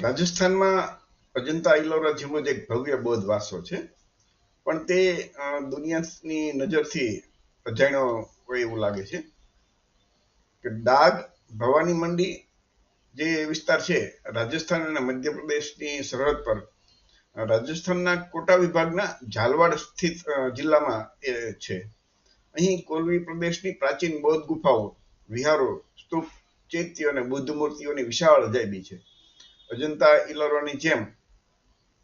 રાજસ્થાનમાં અજંતા ઇલોરા જેવો જ એક ભવ્ય બૌદ્ધ વારસો છે, પણ તે દુનિયાની નજરથી અજાણ્યો હોય એવું લાગે છે. કે ડાગ ભવાની મંડી જે વિસ્તાર છે, રાજસ્થાન અને મધ્યપ્રદેશની સરહદ પર રાજસ્થાનના કોટા વિભાગના ઝાલવાડ સ્થિત જિલ્લામાં એ છે. અહીં કોલવી પ્રદેશની પ્રાચીન બૌદ્ધ ગુફાઓ, વિહારો, સ્તૂપ, ચૈત્ય અને બુદ્ધ મૂર્તિઓની વિશાળ અજાયબી છે. અજંતા ઇલોરાની જેમ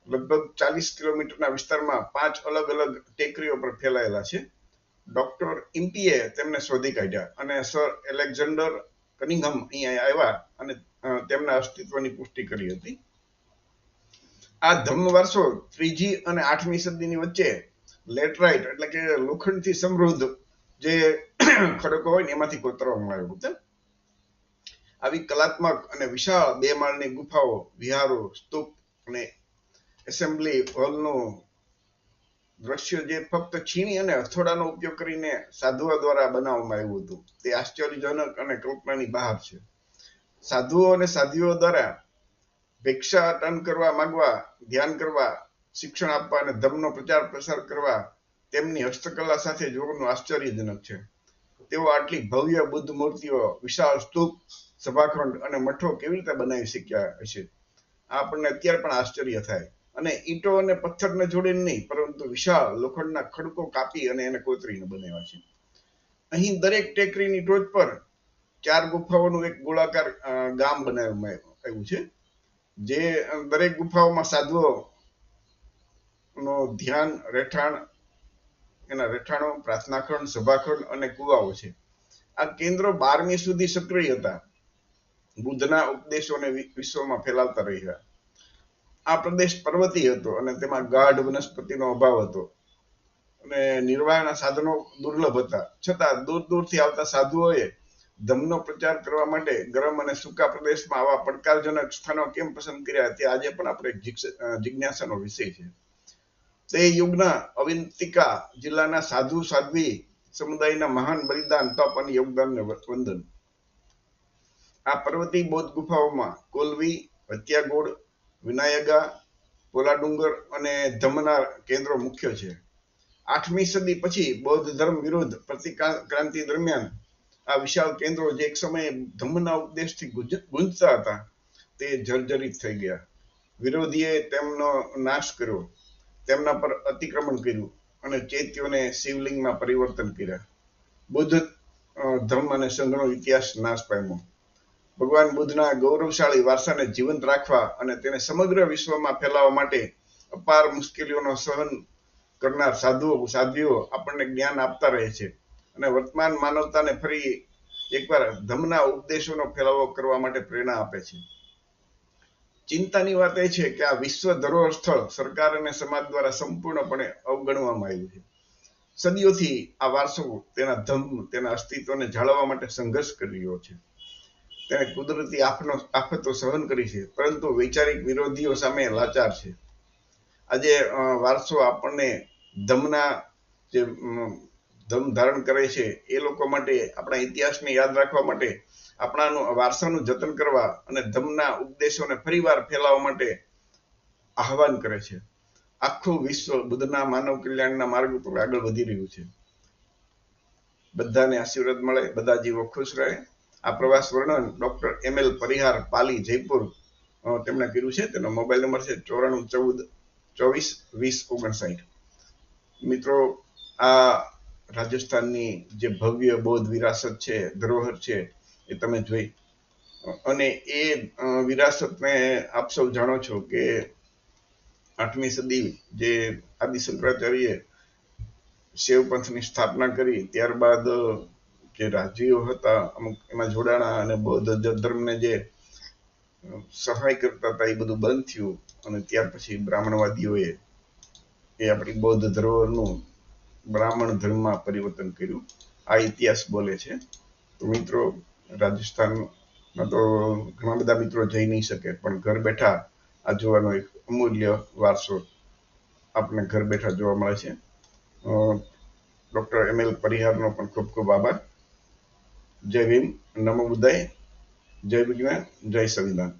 લગભગ 40 કિલોમીટરના વિસ્તારમાં 5 અલગ અલગ ટેકરીઓ પર ફેલાયેલા છે. ડોક્ટર ઇમ્પીએ તેમને શોધી કાઢ્યા અને સર એલેક્ઝાન્ડર કનિંઘમ અહીંયા આવ્યા અને તેમના અસ્તિત્વની પુષ્ટિ કરી હતી. આ ધમ્મ વારસો 3જી અને 8મી સદીની વચ્ચે લેટરાઇટ એટલે કે લોખંડથી સમૃદ્ધ જે ખડકો હોય ને એમાંથી કોતરવામાં આવ્યો હતો. આવી કલાત્મક અને વિશાળ 2 માળની ગુફાઓ, વિહારો, સ્તૂપ અને એસેમ્બલી હોલનું દ્રશ્ય જે ફક્ત છીણી અને હથોડાનો ઉપયોગ કરીને સાધુઓ દ્વારા બનાવવામાં આવ્યું હતું, તે આશ્ચર્યજનક અને કલ્પનાની બહાર છે. સાધુઓ અને સાધ્વીઓ દ્વારા ભિક્ષાટન કરવા માંગવા, ધ્યાન કરવા, શિક્ષણ આપવા અને ધર્મનો પ્રચાર પ્રસાર કરવા તેમની હસ્તકલા સાથે જોવાનું આશ્ચર્યજનક છે. તેઓ આટલી ભવ્ય બુદ્ધ મૂર્તિઓ, વિશાળ સ્તૂપ, સભાખંડ અને મઠો કેવી રીતે બનાવી શક્યા હશે? આપણને અત્યારે પણ આશ્ચર્ય થાય. અને ઈંટો અને પથ્થરને જોડીને નહીં, પરંતુ વિશાળ લોખંડના ખડકો કાપી અને એને કોતરીને બનાવ્યા છે. અહીં દરેક ટેકરીની ટોચ પર 4 ગુફાઓનું એક ગોળાકાર ગામ બનાવવામાં આવ્યું છે. જે દરેક ગુફાઓમાં સાધુઓ નો ધ્યાન રહેઠાણો, પ્રાર્થનાખંડ, સભાખંડ અને કુવાઓ છે. આ કેન્દ્રો 12મી સુધી સક્રિય હતા, બુદ્ધના ઉપદેશોને વિશ્વમાં ફેલાવતા રહ્યા. આ પ્રદેશ પર્વતીય હતો અને તેમાં ગાઢ વનસ્પતિનો અભાવ હતો અને નિર્વાહના સાધનો દુર્લભ હતા. છતાં દૂર દૂરથી આવતા સાધુઓએ ધમ્મનો પ્રચાર કરવા માટે ગરમ અને સૂકા પ્રદેશમાં આવા પડકારજનક સ્થાનો કેમ પસંદ કર્યા તે આજે પણ આપણે જિજ્ઞાસાનો વિષય છે. તે યુગના અવંતિકા જિલ્લાના સાધુ સાધ્વી સમુદાયના મહાન બલિદાન, તપ અને યોગદાનને વંદન. આ પર્વતીય બૌદ્ધ ગુફાઓમાં કોલવી, હત્યાગોડ, વિનાયગા, પોલાડુંગર અને ધમ્મના કેન્દ્રો મુખ્ય છે. 8મી સદી પછી બૌદ્ધ ધર્મ વિરુદ્ધ પ્રતિક્રાંતિ દરમિયાન આ વિશાળ કેન્દ્રો જે એક સમયે ધમ્મના ઉપદેશથી ગુંજતા હતા, તે જર્જરિત થઈ ગયા. વિરોધીએ તેમનો નાશ કર્યો, તેમના પર અતિક્રમણ કર્યું અને ચૈત્યોને શિવલિંગમાં પરિવર્તન કર્યા. બુદ્ધ ધર્મ અને સંઘનો ઇતિહાસ નાશ પામ્યો. ભગવાન બુદ્ધના ગૌરવશાળી વારસાને જીવંત રાખવા અને તેને સમગ્ર વિશ્વમાં ફેલાવવા માટે અપાર મુશ્કેલીઓનો સહન કરનાર સાધુઓ સાધ્વીઓ આપણને જ્ઞાન આપતા રહે છે અને વર્તમાન માનવતાને ફરી એકવાર ધમ્મના ઉપદેશોનો ફેલાવો કરવા માટે પ્રેરણા આપે છે. ચિંતાની વાત એ છે કે આ વિશ્વ ધરોહર સ્થળ સરકાર અને સમાજ દ્વારા સંપૂર્ણપણે અવગણવામાં આવ્યું છે. સદીઓથી આ વારસો તેના ધમ્મ, તેના અસ્તિત્વને જાળવવા માટે સંઘર્ષ કરી રહ્યો છે. તેને કુદરતી આફતો સહન કરી છે, પરંતુ વૈચારિક વિરોધીઓ સામે લાચાર છે. આજે વારસો આપણને ધમ્મના જે ધમ્મ ધારણ કરે છે એ લોકો માટે, આપણા ઇતિહાસને યાદ રાખવા માટે, આપણા વારસાનું જતન કરવા અને ધમ્મના ઉપદેશોને ફરીવાર ફેલાવવા માટે આહવાન કરે છે. આખું વિશ્વ બુદ્ધના માનવ કલ્યાણના માર્ગ ઉપર આગળ વધી રહ્યું છે. બધાને આશીર્વાદ મળે, બધા જીવો ખુશ રહે. આ પ્રવાસ વર્ણન ડોક્ટર એમએલ પરિહાર, પાલી, જયપુર તેમણે કર્યું છે. તેનો મોબાઈલ નંબર છે 9414242059. મિત્રો, આ રાજસ્થાનની જે ભવ્ય બૌદ્ધ વિરાસત છે, ધરોહર છે, એ તમે જોઈ. અને એ વિરાસતને આપ સૌ જાણો છો કે 8મી સદી જે આદિ શંકરાચાર્ય શૈવ પંથની સ્થાપના કરી, ત્યારબાદ જે રાજવીઓ હતા અમુક એમાં જોડાણા અને બૌદ્ધ ધર્મને જે સહાય કરતા હતા એ બધું બંધ થયું અને ત્યાર પછી બ્રાહ્મણવાદીઓએ એ આપણી બૌદ્ધ ધરોહરનું બ્રાહ્મણ ધર્મમાં પરિવર્તન કર્યું. આ ઇતિહાસ બોલે છે. તો મિત્રો, રાજસ્થાનમાં તો ઘણા બધા મિત્રો જઈ નહીં શકે, પણ ઘર બેઠા આ જોવાનો એક અમૂલ્ય વારસો આપણે ઘર બેઠા જોવા મળે છે. ડોક્ટર એમએલ પરિહારનો પણ ખૂબ ખૂબ આભાર. જય ભીમ, નમો બુદ્ધાય, જય વિજ્ઞાન, જય સંવિધાન.